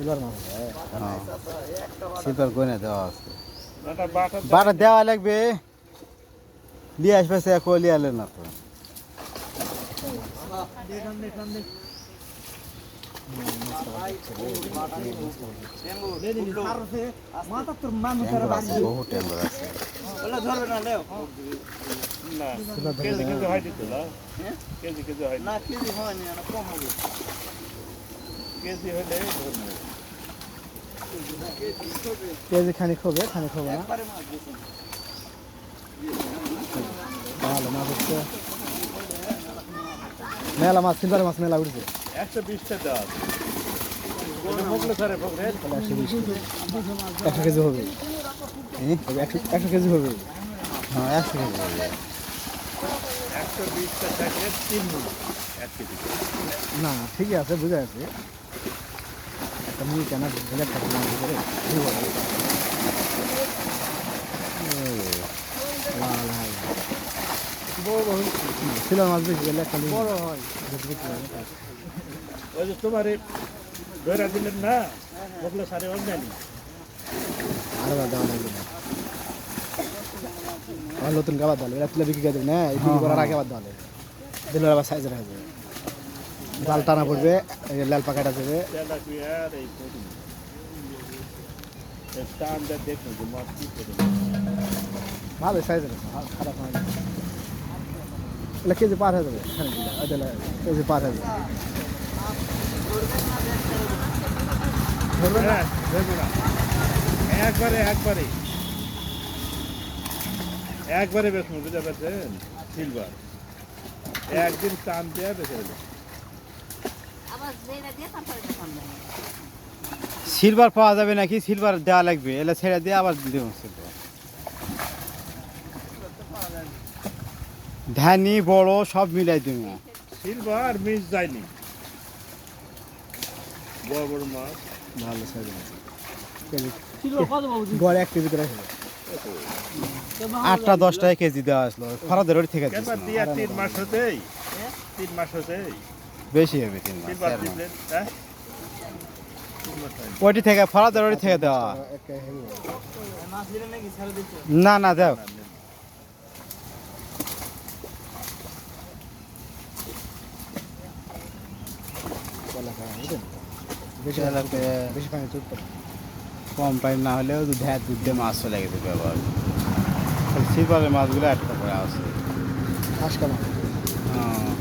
Silver মাছ হ্যাঁ silver গনে দেওয়া আছে বাটা দেওয়া লাগবে লিয়ে আসবে সে কলি আলে না তো বহু টেম্পার আছে কেজি খানিক হবে না ভালো মাছ হচ্ছে মেলা মাছ সিলভার মাছ মেলা উঠছে 120টা দেওয়া আছে 100 কেজি হবে 100 কেজি হবে হ্যাঁ 100 কেজি হবে 120টা থাকলে 3 মণ 1 কেজি না ঠিকই আছে বুঝে আছে একটা মুড়ি কেনা ভেজা থাকে মাছ করে সিলভার মাছ বেশি গেলে একটা বড় হয় ওই যে তোমার ধরে দিলেন না ওগুলো সারে অঞ্জানি আরো দেওয়া লাগবে না আর নতুন গাবার দল এরা তুলে বিক্রি করে দেবে না এই বিক্রি করার আগে আবার দলে দিলে আবার সাইজের হয়ে যাবে জাল টানা পড়বে এই লাল পাকাটা দেবে তেলা কি আর এই করি স্ট্যান্ডার্ড দেখুন যে মাছ কি করে ভালো সাইজের খারাপ হয় না এগুলো কেজি পার হয়ে যাবে কেজি পার হয়ে যাবে ধরবে না একবারে বেশি বুঝতে পারছেন সিলভার একদিন টান দেওয়া বেশি সিলভার পাওয়া যাবে নাকি সিলভার দেওয়া লাগবে এলে ছেড়ে দিয়ে আবার দেবো সিলভার ধানি বড় সব মিলাই দেবো সিলভার মিস যায়নি বড় বড় মাছ ভালো সাইজের আছে গড়ে 1 কেজি করে আসবে 8টা 10টা কেজি দেওয়া আসলো খরাদের ওর থেকে এবার দিয়া 3 মাস হতেই 3 মাস হতেই বেশি হবে 3 মাস সিলভার 4 মাস। দিলেন হ্যাঁ ওইটি থেকে ফরাদের ওর থেকে দেওয়া না না দাও বেশি পানি চুপতে কম পাইপ না হলেও দুধ দিয়ে মাছ চলে গেছে ব্যবহার সিলভারের মাছগুলো একটা করে আছে আজকা মাছ হ্যাঁ